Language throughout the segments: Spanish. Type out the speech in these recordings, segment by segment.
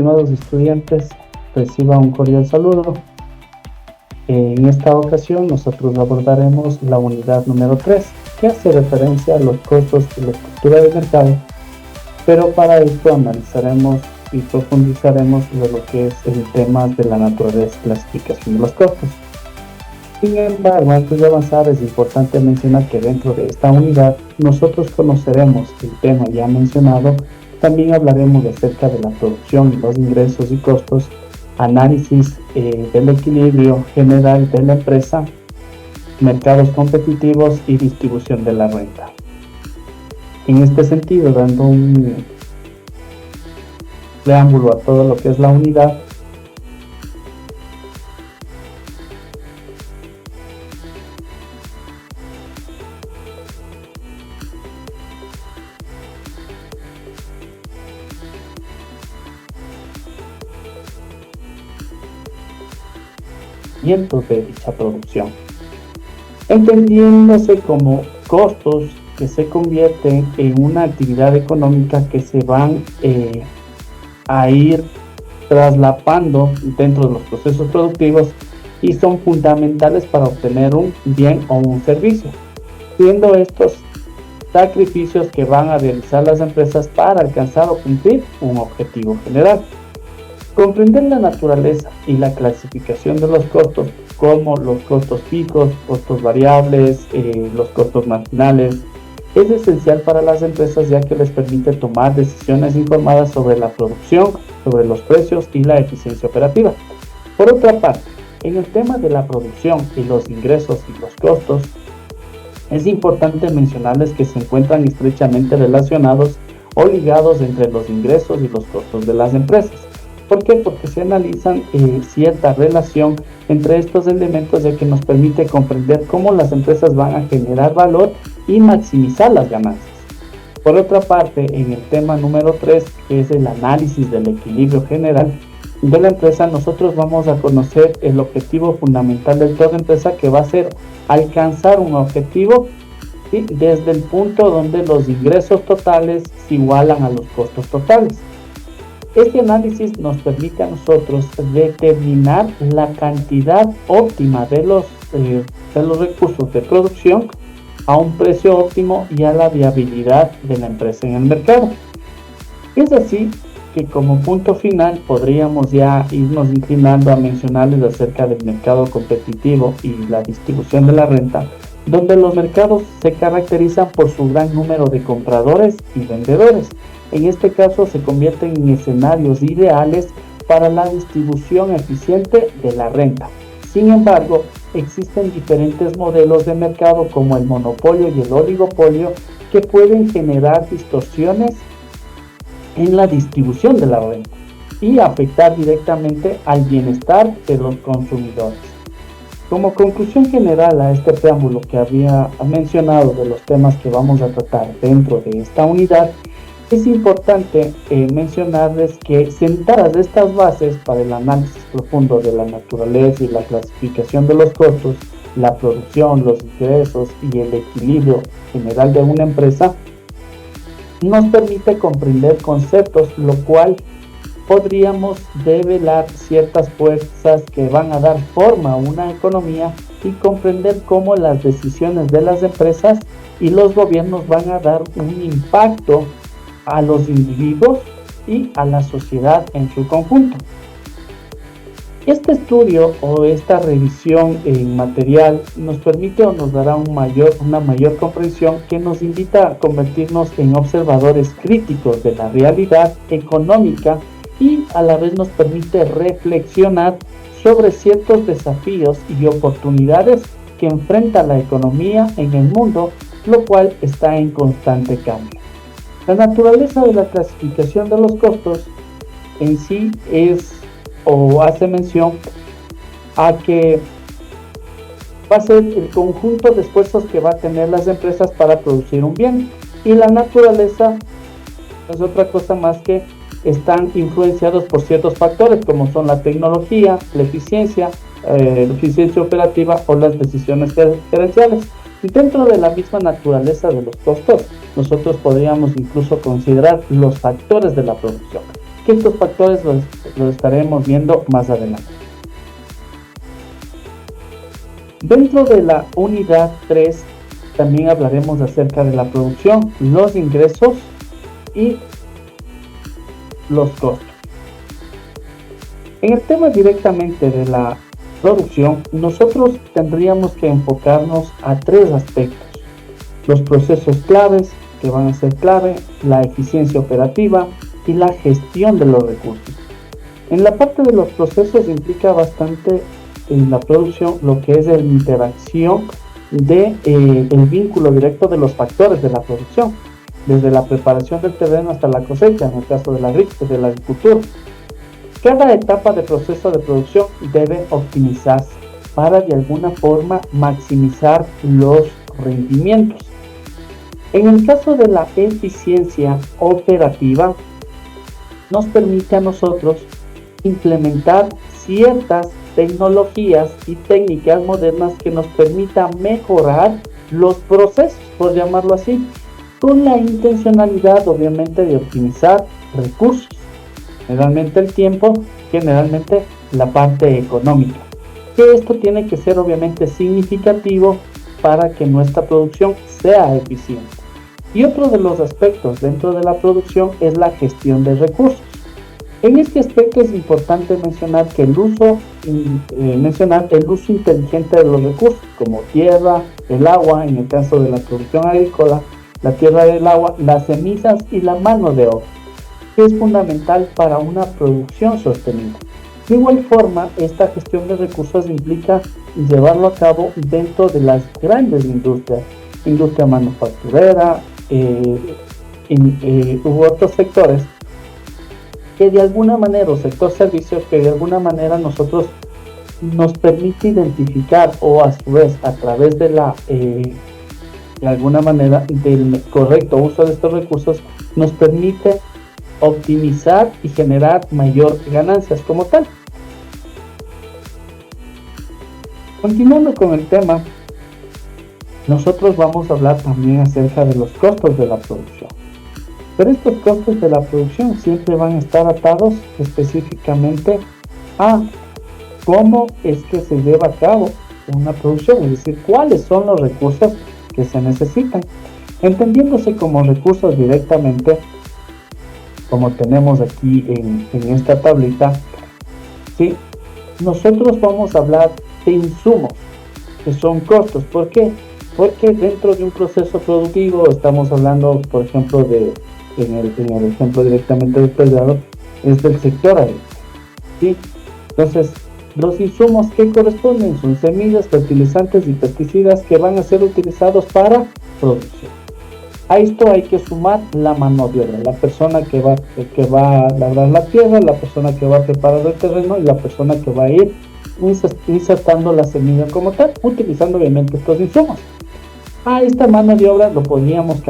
estimados estudiantes, reciban un cordial saludo. En esta ocasión nosotros abordaremos la unidad número 3, que hace referencia a los costos y la estructura del mercado, pero para esto analizaremos y profundizaremos de lo que es el tema de la naturaleza y clasificación de los costos. Sin embargo, antes de avanzar es importante mencionar que dentro de esta unidad nosotros conoceremos el tema ya mencionado. También hablaremos acerca de la producción, los ingresos y costos, análisis del equilibrio general de la empresa, mercados competitivos y distribución de la renta. En este sentido, dando un preámbulo a todo lo que es la unidad, de dicha producción, entendiéndose como costos que se convierten en una actividad económica que se van a ir traslapando dentro de los procesos productivos y son fundamentales para obtener un bien o un servicio, siendo estos sacrificios que van a realizar las empresas para alcanzar o cumplir un objetivo general. Comprender la naturaleza y la clasificación de los costos, como los costos fijos, costos variables, los costos marginales, es esencial para las empresas, ya que les permite tomar decisiones informadas sobre la producción, sobre los precios y la eficiencia operativa. Por otra parte, en el tema de la producción y los ingresos y los costos, es importante mencionarles que se encuentran estrechamente relacionados o ligados entre los ingresos y los costos de las empresas. ¿Por qué? Porque se analizan cierta relación entre estos elementos, ya que nos permite comprender cómo las empresas van a generar valor y maximizar las ganancias. Por otra parte, en el tema número 3, que es el análisis del equilibrio general de la empresa, nosotros vamos a conocer el objetivo fundamental de toda empresa, que va a ser alcanzar un objetivo, ¿sí?, desde el punto donde los ingresos totales se igualan a los costos totales. Este análisis nos permite a nosotros determinar la cantidad óptima de los recursos de producción a un precio óptimo y a la viabilidad de la empresa en el mercado. Es así que como punto final podríamos ya irnos inclinando a mencionarles acerca del mercado competitivo y la distribución de la renta, donde los mercados se caracterizan por su gran número de compradores y vendedores. En este caso se convierten en escenarios ideales para la distribución eficiente de la renta. Sin embargo, existen diferentes modelos de mercado, como el monopolio y el oligopolio, que pueden generar distorsiones en la distribución de la renta y afectar directamente al bienestar de los consumidores. Como conclusión general a este preámbulo que había mencionado de los temas que vamos a tratar dentro de esta unidad, es importante mencionarles que sentadas estas bases para el análisis profundo de la naturaleza y la clasificación de los costos, la producción, los ingresos y el equilibrio general de una empresa, nos permite comprender conceptos, lo cual podríamos develar ciertas fuerzas que van a dar forma a una economía y comprender cómo las decisiones de las empresas y los gobiernos van a dar un impacto a los individuos y a la sociedad en su conjunto. Este estudio o esta revisión en material nos permite o nos dará una mayor comprensión, que nos invita a convertirnos en observadores críticos de la realidad económica y a la vez nos permite reflexionar sobre ciertos desafíos y oportunidades que enfrenta la economía en el mundo, lo cual está en constante cambio. La naturaleza de la clasificación de los costos en sí hace mención a que va a ser el conjunto de esfuerzos que va a tener las empresas para producir un bien, y la naturaleza es otra cosa más que están influenciados por ciertos factores, como son la tecnología, la eficiencia operativa o las decisiones gerenciales. Y dentro de la misma naturaleza de los costos, nosotros podríamos incluso considerar los factores de la producción. que estos factores los estaremos viendo más adelante. Dentro de la unidad 3 también hablaremos acerca de la producción, los ingresos y los costos. En el tema directamente de la producción, nosotros tendríamos que enfocarnos a 3 aspectos: los procesos claves, que van a ser clave, la eficiencia operativa y la gestión de los recursos. En la parte de los procesos implica bastante en la producción lo que es la interacción de el vínculo directo de los factores de la producción, desde la preparación del terreno hasta la cosecha, en el caso de la agricultura. Cada etapa de proceso de producción debe optimizarse para de alguna forma maximizar los rendimientos. En el caso de la eficiencia operativa, nos permite a nosotros implementar ciertas tecnologías y técnicas modernas que nos permitan mejorar los procesos, por llamarlo así, con la intencionalidad obviamente de optimizar recursos, generalmente el tiempo, generalmente la parte económica, que esto tiene que ser obviamente significativo para que nuestra producción sea eficiente. Y otro de los aspectos dentro de la producción es la gestión de recursos. En este aspecto es importante mencionar que el uso inteligente de los recursos, como tierra, el agua, en el caso de la producción agrícola, la tierra y el agua, las semillas y la mano de obra, que es fundamental para una producción sostenible. De igual forma, esta gestión de recursos implica llevarlo a cabo dentro de las grandes industrias, industria manufacturera, u otros sectores que de alguna manera, o sector servicios, que de alguna manera nosotros nos permite identificar, o a su vez a través de alguna manera del correcto uso de estos recursos, nos permite optimizar y generar mayor ganancias como tal. Continuando con el tema, nosotros vamos a hablar también acerca de los costos de la producción. Pero estos costos de la producción siempre van a estar atados específicamente a cómo es que se lleva a cabo una producción, es decir, cuáles son los recursos que se necesitan, entendiéndose como recursos directamente, como tenemos aquí en esta tablita, ¿sí? Nosotros vamos a hablar de insumos, que son costos. ¿Por qué? Porque dentro de un proceso productivo estamos hablando, por ejemplo, en el ejemplo directamente detallado, es del sector agrícola, ¿sí? Entonces, los insumos que corresponden son semillas, fertilizantes y pesticidas que van a ser utilizados para producción. A esto hay que sumar la mano de obra, la persona que va a labrar la tierra, la persona que va a preparar el terreno y la persona que va a ir insertando la semilla como tal, utilizando obviamente estos insumos. A esta mano de obra lo podríamos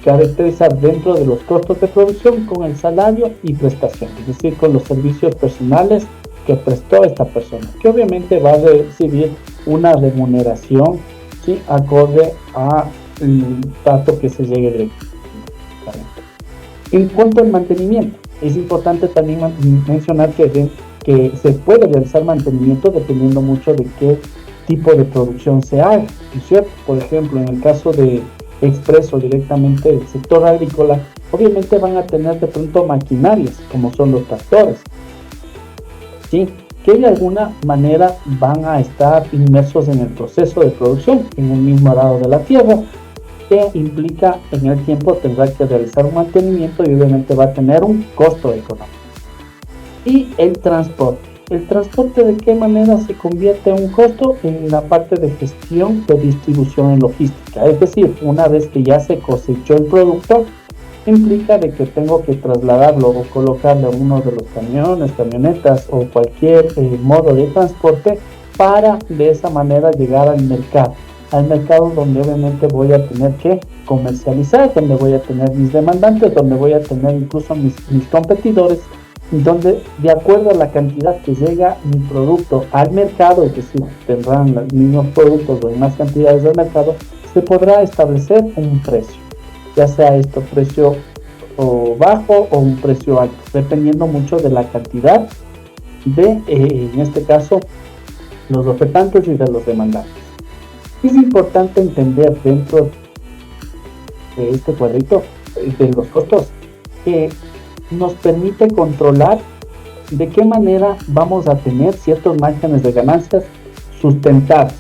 caracterizar dentro de los costos de producción con el salario y prestación, es decir, con los servicios personales que prestó esta persona, que obviamente va a recibir una remuneración, ¿sí?, acorde a el dato que se llegue directamente. En cuanto al mantenimiento, es importante también mencionar que se puede realizar mantenimiento dependiendo mucho de qué tipo de producción se haga, ¿no es cierto? Por ejemplo, en el caso de expreso directamente del sector agrícola, obviamente van a tener de pronto maquinarias, como son los tractores, ¿sí?, que de alguna manera van a estar inmersos en el proceso de producción, en el mismo arado de la tierra, que implica en el tiempo tendrá que realizar un mantenimiento y obviamente va a tener un costo económico. Y el transporte. ¿El transporte de qué manera se convierte en un costo? En la parte de gestión de distribución en logística. Es decir, una vez que ya se cosechó el producto, implica de que tengo que trasladarlo o colocarlo en uno de los camiones, camionetas o cualquier modo de transporte para de esa manera llegar al mercado donde obviamente voy a tener que comercializar, donde voy a tener mis demandantes, donde voy a tener incluso mis competidores, donde de acuerdo a la cantidad que llega mi producto al mercado, es decir, tendrán los mismos productos o en más cantidades del mercado, se podrá establecer un precio, ya sea precio precio bajo o un precio alto, dependiendo mucho de la cantidad de, en este caso, los ofertantes y de los demandantes. Es importante entender dentro de este cuadrito de los costos que nos permite controlar de qué manera vamos a tener ciertos márgenes de ganancias sustentados.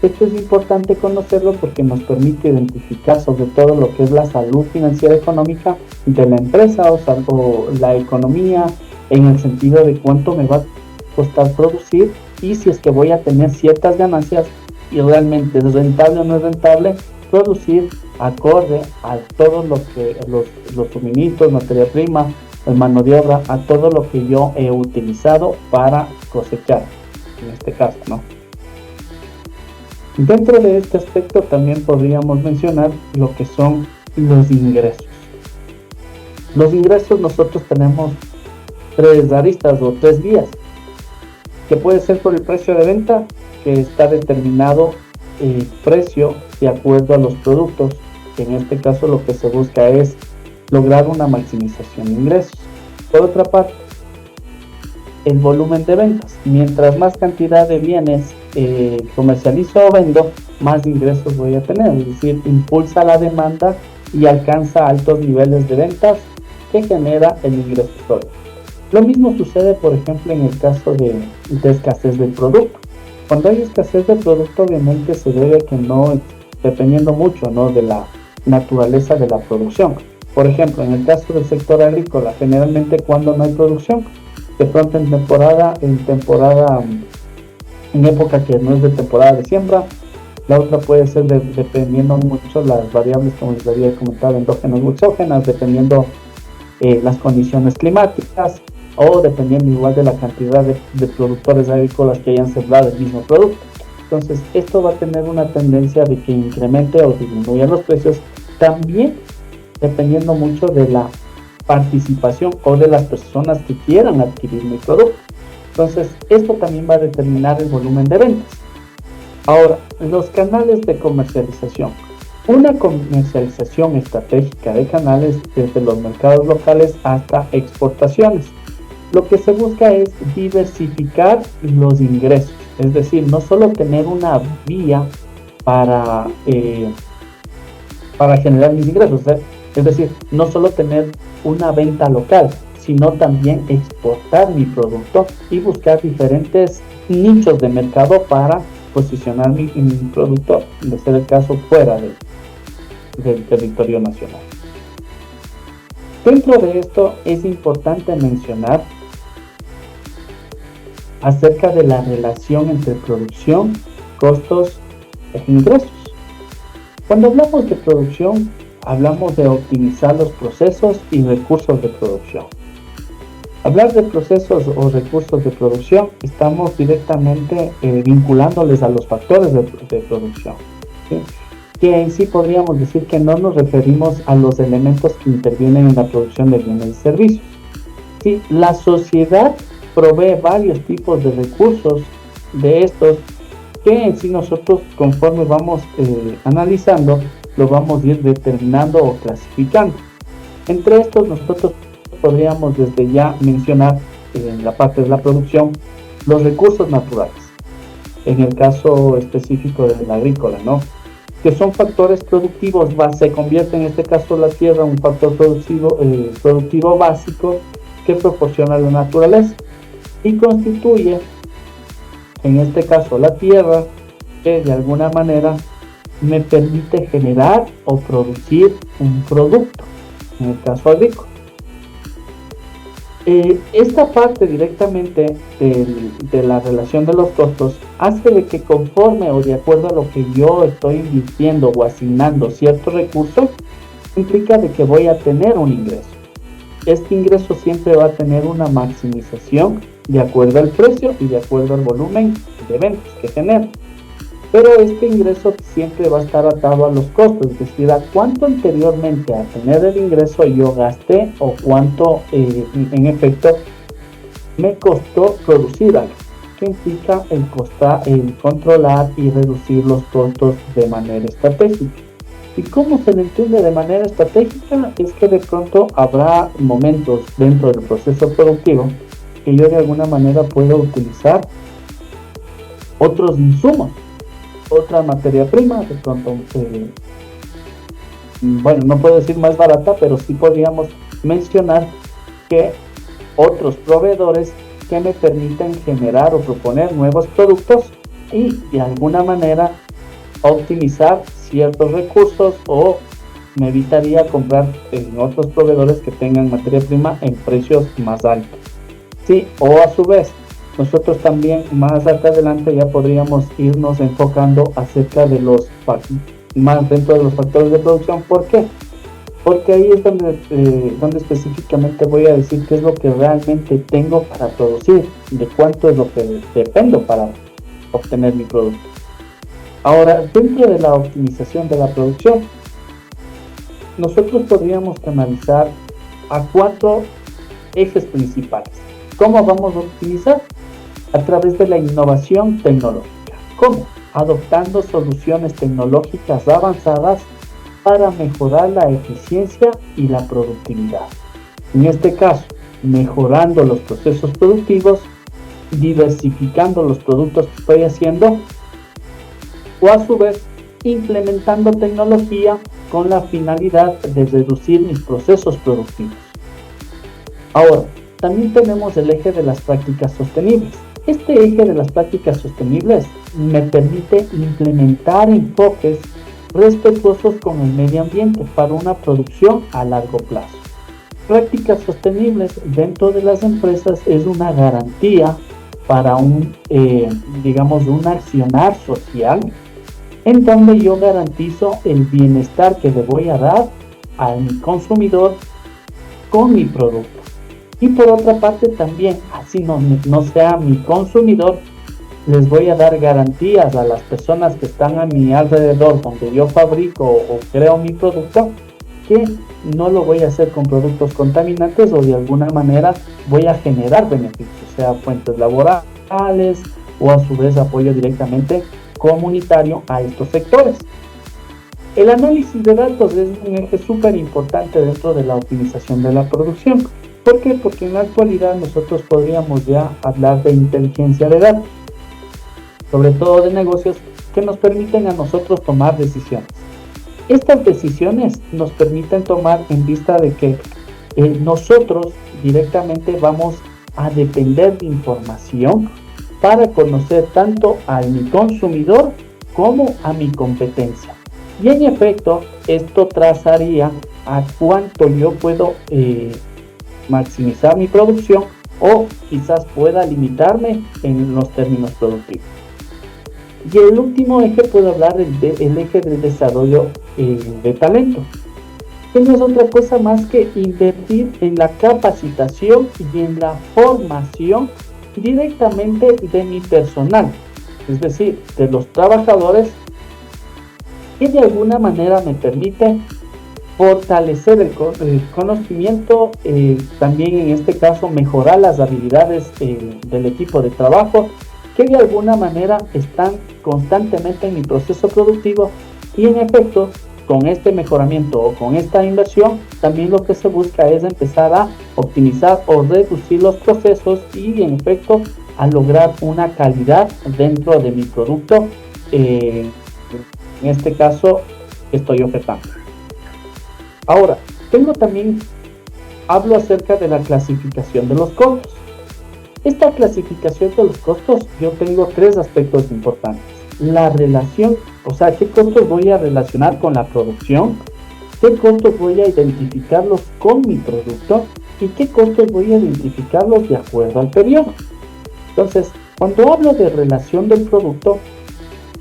Esto es importante conocerlo porque nos permite identificar sobre todo lo que es la salud financiera económica de la empresa o la economía en el sentido de cuánto me va a costar producir y si es que voy a tener ciertas ganancias y realmente es rentable o no es rentable producir acorde a todo lo que los suministros, materia prima, mano de obra, a todo lo que yo he utilizado para cosechar, en este caso, ¿no? Dentro de este aspecto también podríamos mencionar lo que son los ingresos. Los ingresos nosotros tenemos tres aristas o tres vías, que puede ser por el precio de venta, que está determinado el precio de acuerdo a los productos, que en este caso lo que se busca es lograr una maximización de ingresos. Por otra parte, el volumen de ventas. Mientras más cantidad de bienes comercializo o vendo, más ingresos voy a tener. Es decir, impulsa la demanda y alcanza altos niveles de ventas que genera el ingreso sólido. Lo mismo sucede, por ejemplo, en el caso de escasez del producto. Cuando hay escasez de producto, obviamente se debe a que no, dependiendo mucho, ¿no?, de la naturaleza de la producción. Por ejemplo, en el caso del sector agrícola, generalmente cuando no hay producción, de pronto en época que no es de temporada de siembra, la otra puede ser dependiendo mucho las variables, como les había comentado, endógenas o exógenas, dependiendo las condiciones climáticas o dependiendo igual de la cantidad de productores agrícolas que hayan sembrado el mismo producto. Entonces, esto va a tener una tendencia de que incremente o disminuya los precios, también dependiendo mucho de la participación o de las personas que quieran adquirir mi producto. Entonces, esto también va a determinar el volumen de ventas. Ahora, los canales de comercialización. Una comercialización estratégica de canales desde los mercados locales hasta exportaciones. Lo que se busca es diversificar los ingresos, es decir, no solo tener una vía para generar mis ingresos, es decir, no solo tener una venta local, sino también exportar mi producto y buscar diferentes nichos de mercado para posicionar mi producto, de ser el caso, fuera del territorio nacional. Dentro de esto es importante mencionar acerca de la relación entre producción, costos e ingresos. Cuando hablamos de producción, hablamos de optimizar los procesos y recursos de producción. Hablar de procesos o recursos de producción, estamos directamente vinculándoles a los factores de producción, ¿sí?, que en sí podríamos decir que no nos referimos a los elementos que intervienen en la producción de bienes y servicios. ¿Sí? La sociedad provee varios tipos de recursos de estos que en sí nosotros, conforme vamos analizando, lo vamos a ir determinando o clasificando. Entre estos nosotros podríamos desde ya mencionar en la parte de la producción los recursos naturales, en el caso específico del agrícola, ¿no?, que son factores productivos, se convierte en este caso la tierra un factor productivo básico que proporciona la naturaleza y constituye en este caso la tierra que de alguna manera me permite generar o producir un producto, en el caso agrícola. Esta parte directamente de la relación de los costos hace de que conforme o de acuerdo a lo que yo estoy invirtiendo o asignando cierto recurso, implica de que voy a tener un ingreso. Este ingreso siempre va a tener una maximización de acuerdo al precio y de acuerdo al volumen de ventas que genera. Pero este ingreso siempre va a estar atado a los costos, es decir, a cuánto anteriormente a tener el ingreso yo gasté o cuánto en efecto me costó producir algo, que implica el controlar y reducir los costos de manera estratégica. ¿Y cómo se le entiende de manera estratégica? Es que de pronto habrá momentos dentro del proceso productivo que yo de alguna manera puedo utilizar otros insumos, otra materia prima, de pronto, bueno, no puedo decir más barata, pero sí podríamos mencionar que otros proveedores que me permiten generar o proponer nuevos productos y de alguna manera optimizar ciertos recursos, o me evitaría comprar en otros proveedores que tengan materia prima en precios más altos. Sí, o a su vez, nosotros también más adelante ya podríamos irnos enfocando acerca de los más dentro de los factores de producción. ¿Por qué? Porque ahí es donde específicamente voy a decir qué es lo que realmente tengo para producir, de cuánto es lo que dependo para obtener mi producto. Ahora, dentro de la optimización de la producción, nosotros podríamos canalizar a 4 ejes principales. ¿Cómo vamos a optimizar? A través de la innovación tecnológica. ¿Cómo? Adoptando soluciones tecnológicas avanzadas para mejorar la eficiencia y la productividad. En este caso, mejorando los procesos productivos, diversificando los productos que estoy haciendo, o a su vez implementando tecnología con la finalidad de reducir mis procesos productivos. Ahora, también tenemos el eje de las prácticas sostenibles. Este eje de las prácticas sostenibles me permite implementar enfoques respetuosos con el medio ambiente para una producción a largo plazo. Prácticas sostenibles dentro de las empresas es una garantía para un accionar social, en donde yo garantizo el bienestar que le voy a dar a mi consumidor con mi producto. Y por otra parte también, así no sea mi consumidor, les voy a dar garantías a las personas que están a mi alrededor, donde yo fabrico o creo mi producto, que no lo voy a hacer con productos contaminantes, o de alguna manera voy a generar beneficios, sea fuentes laborales o a su vez apoyo directamente comunitario a estos sectores. El análisis de datos es un eje súper importante dentro de la optimización de la producción. ¿Por qué? Porque en la actualidad nosotros podríamos ya hablar de inteligencia de datos, sobre todo de negocios, que nos permiten a nosotros tomar decisiones. Estas decisiones nos permiten tomar en vista de que nosotros directamente vamos a depender de información para conocer tanto a mi consumidor como a mi competencia. Y en efecto, esto trazaría a cuánto yo puedo maximizar mi producción, o quizás pueda limitarme en los términos productivos. Y el último eje, puedo hablar del eje del desarrollo de talento, que no es otra cosa más que invertir en la capacitación y en la formación directamente de mi personal, es decir, de los trabajadores, que de alguna manera me permite fortalecer el conocimiento, también en este caso mejorar las habilidades del equipo de trabajo, que de alguna manera están constantemente en mi proceso productivo. Y en efecto, con este mejoramiento o con esta inversión, también lo que se busca es empezar a optimizar o reducir los procesos y en efecto a lograr una calidad dentro de mi producto, en este caso estoy ofertando. Ahora, hablo acerca de la clasificación de los costos. Esta clasificación de los costos, yo tengo 3 aspectos importantes. La relación, o sea, qué costos voy a relacionar con la producción, qué costos voy a identificarlos con mi producto y qué costos voy a identificarlos de acuerdo al periodo. Entonces, cuando hablo de relación del producto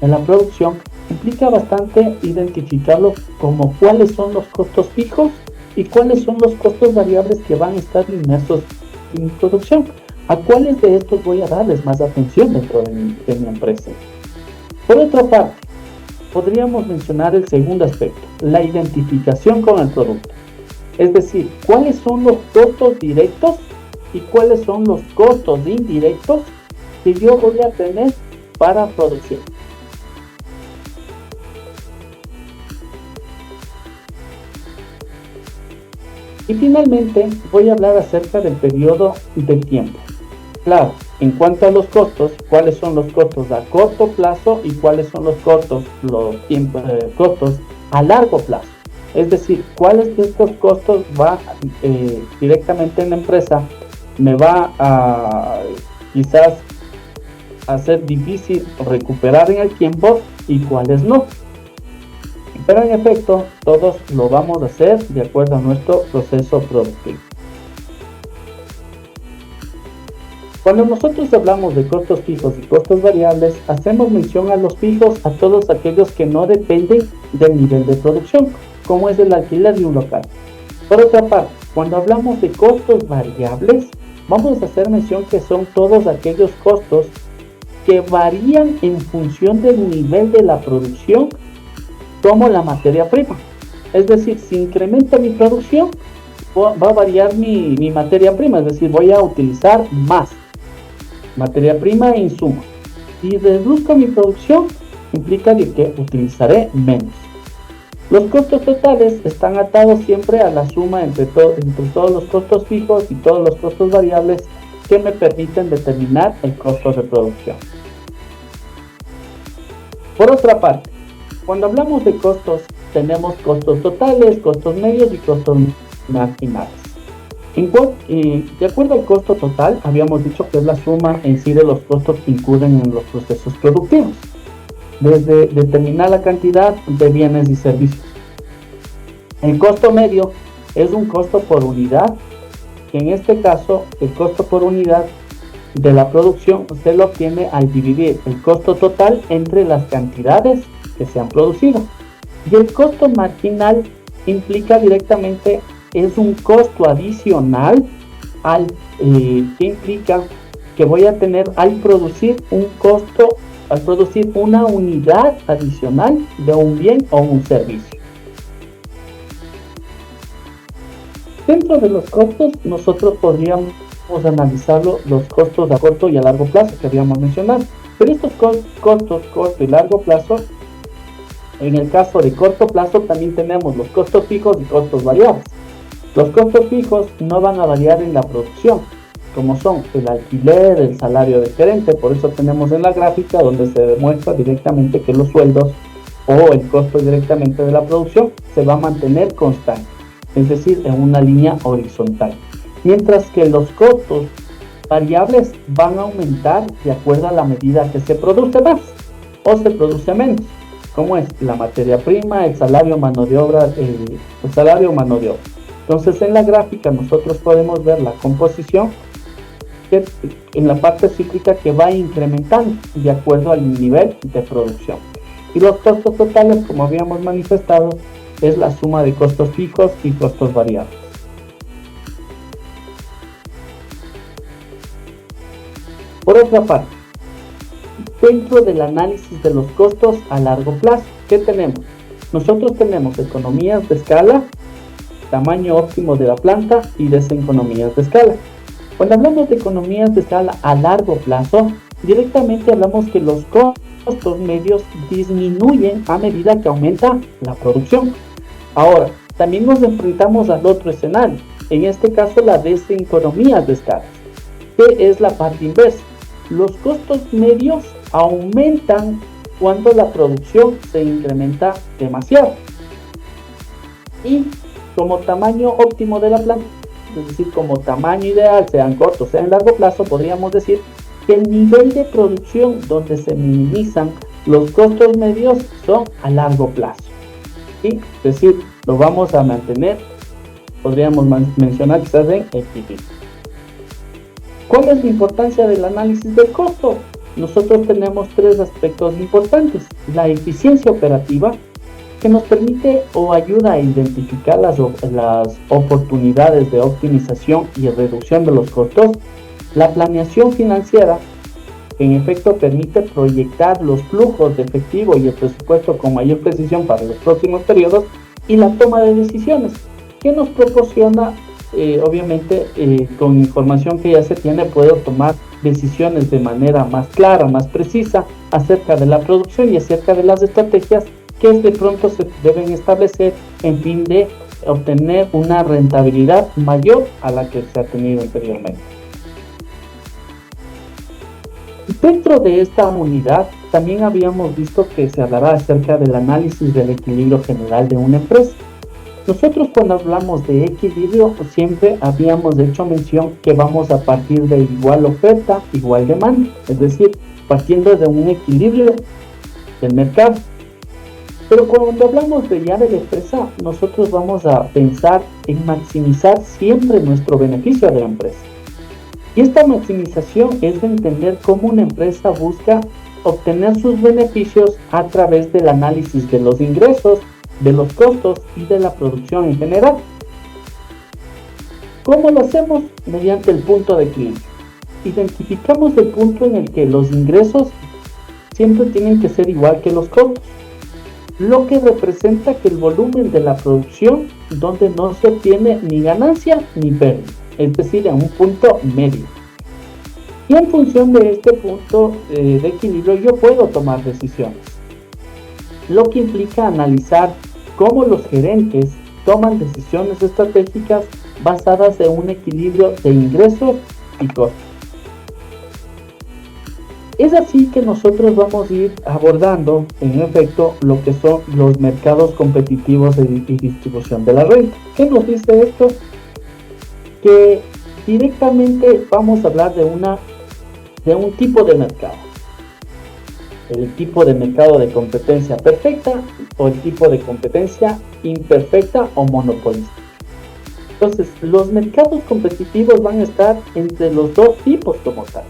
en la producción, implica bastante identificarlo como cuáles son los costos fijos y cuáles son los costos variables que van a estar inmersos en mi producción. ¿A cuáles de estos voy a darles más atención dentro de mi empresa? Por otra parte, podríamos mencionar el segundo aspecto, la identificación con el producto. Es decir, cuáles son los costos directos y cuáles son los costos indirectos que yo voy a tener para producir. Y finalmente voy a hablar acerca del periodo de tiempo. Claro, en cuanto a los costos, ¿cuáles son los costos a corto plazo y cuáles son los costos, costos a largo plazo? Es decir, ¿cuáles de estos costos va directamente en la empresa? Me va a quizás hacer difícil recuperar en el tiempo y cuáles no. Pero en efecto, todos lo vamos a hacer de acuerdo a nuestro proceso productivo. Cuando nosotros hablamos de costos fijos y costos variables, hacemos mención a los fijos, a todos aquellos que no dependen del nivel de producción, como es el alquiler de un local. Por otra parte, cuando hablamos de costos variables, vamos a hacer mención que son todos aquellos costos que varían en función del nivel de la producción, como la materia prima. Es decir, si incrementa mi producción, va a variar mi materia prima, es decir, voy a utilizar más materia prima e insumos. Si reduzco mi producción, implica que utilizaré menos. Los costos totales están atados siempre a la suma entre todos los costos fijos y todos los costos variables que me permiten determinar el costo de producción. Por otra parte, cuando hablamos de costos, tenemos costos totales, costos medios y costos marginales. De acuerdo al costo total, habíamos dicho que es la suma en sí de los costos que incurren en los procesos productivos, desde determinar la cantidad de bienes y servicios. El costo medio es un costo por unidad, que en este caso el costo por unidad de la producción se lo obtiene al dividir el costo total entre las cantidades que se han producido. Y el costo marginal implica directamente, es un costo adicional que implica que voy a tener al producir una unidad adicional de un bien o un servicio. Dentro de los costos, nosotros podríamos analizar los costos a corto y a largo plazo que habíamos mencionado. Pero estos costos corto y largo plazo, en el caso de corto plazo también tenemos los costos fijos y costos variables. Los costos fijos no van a variar en la producción, como son el alquiler, el salario de gerente. Por eso tenemos en la gráfica donde se demuestra directamente que los sueldos o el costo directamente de la producción se va a mantener constante, es decir, en una línea horizontal. Mientras que los costos variables van a aumentar de acuerdo a la medida que se produce más o se produce menos, como es la materia prima, el salario, mano de obra, el salario o mano de obra. Entonces en la gráfica nosotros podemos ver la composición que en la parte cíclica que va incrementando de acuerdo al nivel de producción. Y los costos totales, como habíamos manifestado, es la suma de costos fijos y costos variables. Por otra parte, dentro del análisis de los costos a largo plazo, ¿qué tenemos? Nosotros tenemos economías de escala, tamaño óptimo de la planta y deseconomías de escala. Cuando hablamos de economías de escala a largo plazo, directamente hablamos que los costos medios disminuyen a medida que aumenta la producción. Ahora, también nos enfrentamos al otro escenario, en este caso la deseconomías de escala, que es la parte inversa. Los costos medios aumentan cuando la producción se incrementa demasiado. Y como tamaño óptimo de la planta, es decir, como tamaño ideal, sea en corto, sea en largo plazo, podríamos decir que el nivel de producción donde se minimizan los costos medios son a largo plazo. ¿Sí? Es decir, lo vamos a mantener, podríamos mencionar quizás en equilibrio. ¿Cuál es la importancia del análisis del costo? Nosotros tenemos tres aspectos importantes. La eficiencia operativa, que nos permite o ayuda a identificar las oportunidades de optimización y reducción de los costos. La planeación financiera, que en efecto permite proyectar los flujos de efectivo y el presupuesto con mayor precisión para los próximos periodos. Y la toma de decisiones, que nos proporciona, obviamente, con información que ya se tiene, puedo tomar decisiones de manera más clara, más precisa acerca de la producción y acerca de las estrategias que de pronto se deben establecer en fin de obtener una rentabilidad mayor a la que se ha tenido anteriormente. Dentro de esta unidad también habíamos visto que se hablará acerca del análisis del equilibrio general de una empresa. Nosotros cuando hablamos de equilibrio siempre habíamos hecho mención que vamos a partir de igual oferta, igual demanda, es decir, partiendo de un equilibrio del mercado. Pero cuando hablamos de ya de la empresa, nosotros vamos a pensar en maximizar siempre nuestro beneficio de la empresa. Y esta maximización es de entender cómo una empresa busca obtener sus beneficios a través del análisis de los ingresos, de los costos y de la producción en general. ¿Cómo lo hacemos? Mediante el punto de equilibrio. Identificamos el punto en el que los ingresos siempre tienen que ser igual que los costos, lo que representa que el volumen de la producción donde no se obtiene ni ganancia ni pérdida, es decir, en un punto medio. Y en función de este punto de equilibrio yo puedo tomar decisiones, lo que implica analizar cómo los gerentes toman decisiones estratégicas basadas en un equilibrio de ingresos y costos. Es así que nosotros vamos a ir abordando, en efecto, lo que son los mercados competitivos y distribución de la renta. ¿Qué nos dice esto? Que directamente vamos a hablar de un tipo de mercado. El tipo de mercado de competencia perfecta o el tipo de competencia imperfecta o monopolística. Entonces, los mercados competitivos van a estar entre los dos tipos como tal.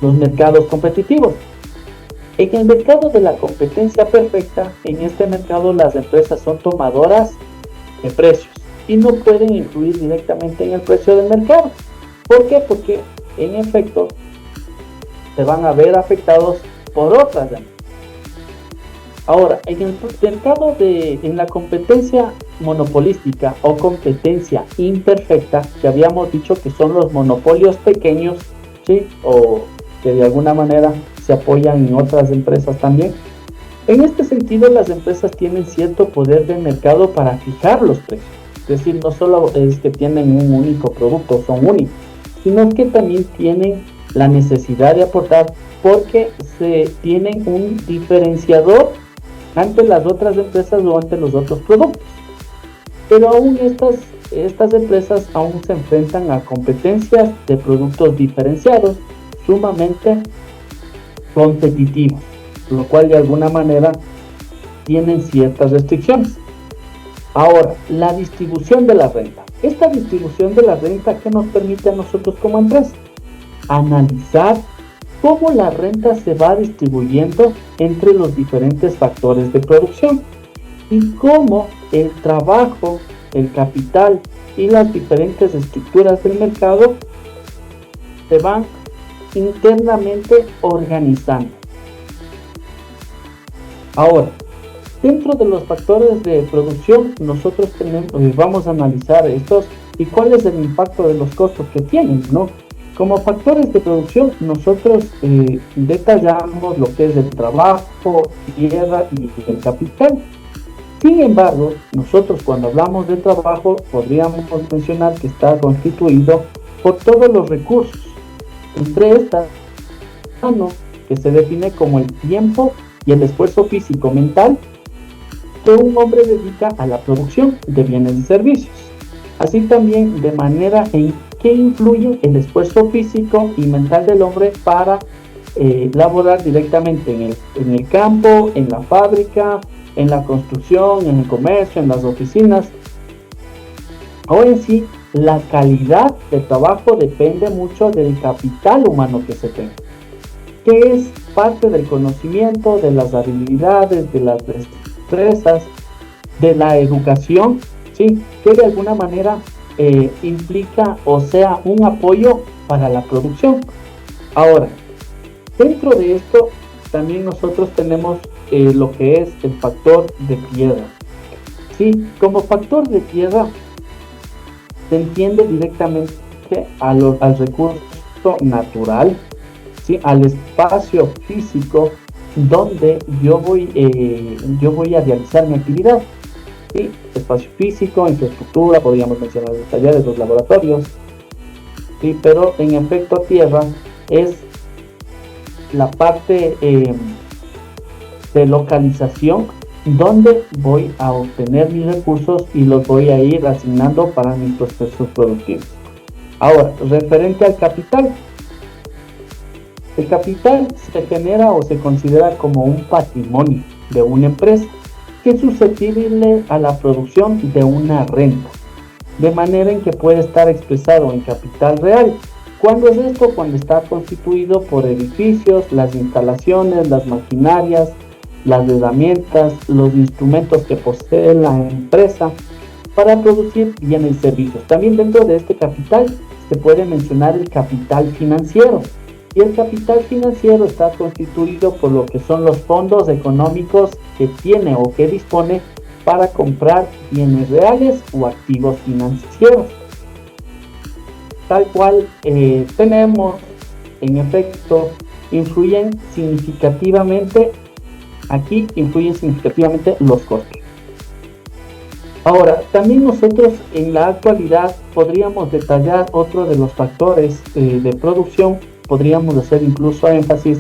Los mercados competitivos. En el mercado de la competencia perfecta, en este mercado las empresas son tomadoras de precios y no pueden influir directamente en el precio del mercado. ¿Por qué? Porque en efecto se van a ver afectados por otras empresas. Ahora, en el mercado en la competencia monopolística o competencia imperfecta, que habíamos dicho que son los monopolios pequeños, ¿sí? O que de alguna manera se apoyan en otras empresas también. En este sentido, las empresas tienen cierto poder de mercado para fijar los precios. Es decir, no solo es que tienen un único producto, son únicos, sino que también tienen la necesidad de aportar porque se tienen un diferenciador ante las otras empresas o ante los otros productos. Pero aún estas empresas aún se enfrentan a competencias de productos diferenciados sumamente competitivos, lo cual de alguna manera tienen ciertas restricciones. Ahora, la distribución de la renta. Esta distribución de la renta, ¿qué nos permite a nosotros como empresa? Analizar cómo la renta se va distribuyendo entre los diferentes factores de producción y cómo el trabajo, el capital y las diferentes estructuras del mercado se van internamente organizando. Ahora, dentro de los factores de producción, nosotros vamos a analizar estos y cuál es el impacto de los costos que tienen, ¿no? Como factores de producción, nosotros detallamos lo que es el trabajo, tierra y el capital. Sin embargo, nosotros cuando hablamos de trabajo, podríamos mencionar que está constituido por todos los recursos. Entre estas, que se define como el tiempo y el esfuerzo físico-mental que un hombre dedica a la producción de bienes y servicios. Así también de manera en que influye el esfuerzo físico y mental del hombre para laborar directamente en el campo, en la fábrica, en la construcción, en el comercio, en las oficinas. Ahora en sí, la calidad del trabajo depende mucho del capital humano que se tenga, que es parte del conocimiento, de las habilidades, de las destrezas, de la educación, ¿sí? Que de alguna manera implica o sea un apoyo para la producción. Ahora, dentro de esto también nosotros tenemos lo que es el factor de tierra. ¿Sí? Como factor de tierra se entiende directamente al recurso natural, ¿sí? Al espacio físico donde yo voy a realizar mi actividad. ¿sí? Espacio físico, infraestructura, podríamos mencionar los talleres, los laboratorios, ¿sí? Pero en efecto tierra es la parte de localización donde voy a obtener mis recursos y los voy a ir asignando para mis procesos productivos. Ahora, referente al capital. El capital se genera o se considera como un patrimonio de una empresa que es susceptible a la producción de una renta, de manera en que puede estar expresado en capital real. ¿Cuándo es esto? Cuando está constituido por edificios, las instalaciones, las maquinarias, las herramientas, los instrumentos que posee la empresa para producir bienes y servicios. También dentro de este capital se puede mencionar el capital financiero. Y el capital financiero está constituido por lo que son los fondos económicos que tiene o que dispone para comprar bienes reales o activos financieros. Tal cual tenemos, en efecto, influyen significativamente los costos. Ahora, también nosotros en la actualidad podríamos detallar otro de los factores de producción. Podríamos hacer incluso énfasis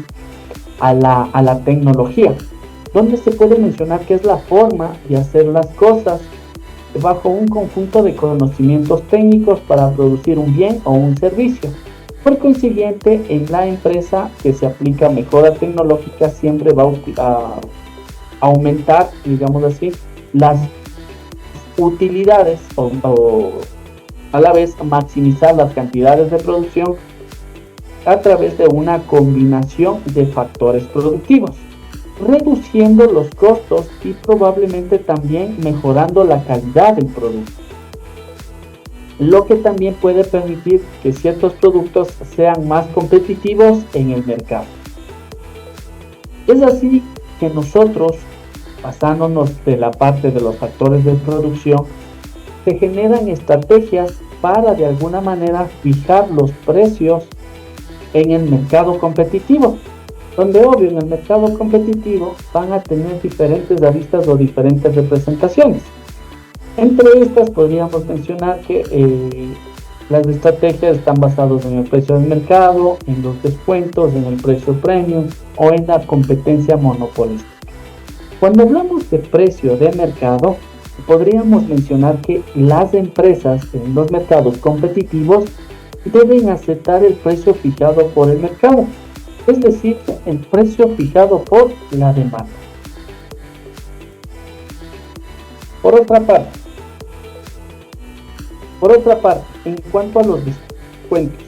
a la tecnología, donde se puede mencionar que es la forma de hacer las cosas bajo un conjunto de conocimientos técnicos para producir un bien o un servicio. Por consiguiente, en la empresa que se aplica mejora tecnológica siempre va a aumentar, digamos así, las utilidades o a la vez maximizar las cantidades de producción a través de una combinación de factores productivos, reduciendo los costos y probablemente también mejorando la calidad del producto, lo que también puede permitir que ciertos productos sean más competitivos en el mercado. Es así que nosotros, basándonos de la parte de los factores de producción, se generan estrategias para de alguna manera fijar los precios en el mercado competitivo, donde obvio en el mercado competitivo van a tener diferentes aristas o diferentes representaciones. Entre estas podríamos mencionar que las estrategias están basadas en el precio del mercado, en los descuentos, en el precio premium o en la competencia monopolística. Cuando hablamos de precio de mercado, podríamos mencionar que las empresas en los mercados competitivos deben aceptar el precio fijado por el mercado, es decir, el precio fijado por la demanda. Por otra parte, en cuanto a los descuentos,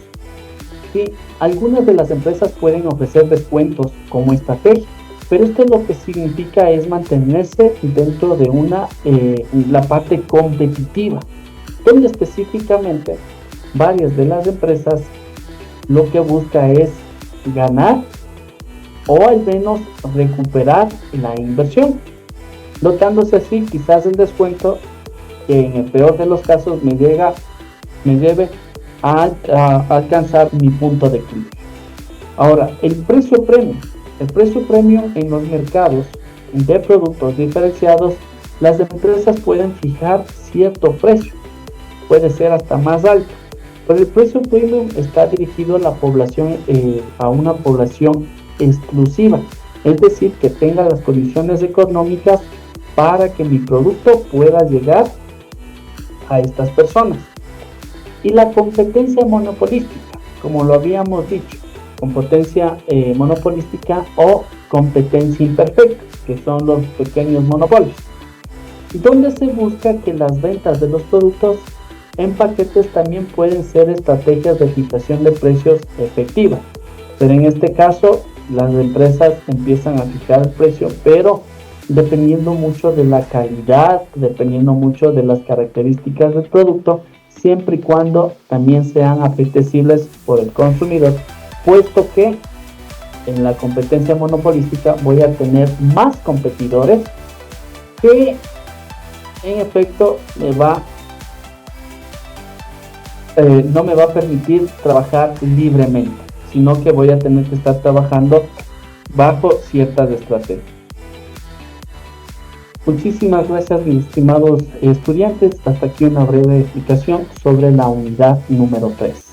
¿sí? Algunas de las empresas pueden ofrecer descuentos como estrategia, pero esto lo que significa es mantenerse dentro de la parte competitiva, donde específicamente varias de las empresas lo que busca es ganar o al menos recuperar la inversión, dotándose así quizás el descuento que en el peor de los casos me lleve a alcanzar mi punto de equilibrio. Ahora, el precio premium en los mercados de productos diferenciados, las empresas pueden fijar cierto precio, puede ser hasta más alto, pero el precio premium está dirigido a la población, a una población exclusiva, es decir, que tenga las condiciones económicas para que mi producto pueda llegar a estas personas. Y la competencia monopolística, como lo habíamos dicho, competencia monopolística o competencia imperfecta, que son los pequeños monopolios, donde se busca que las ventas de los productos en paquetes también pueden ser estrategias de fijación de precios efectivas, pero en este caso las empresas empiezan a fijar el precio, pero dependiendo mucho de la calidad, dependiendo mucho de las características del producto, siempre y cuando también sean apetecibles por el consumidor, puesto que en la competencia monopolística voy a tener más competidores que en efecto no me va a permitir trabajar libremente, sino que voy a tener que estar trabajando bajo ciertas estrategias. Muchísimas gracias, mis estimados estudiantes. Hasta aquí una breve explicación sobre la unidad número 3.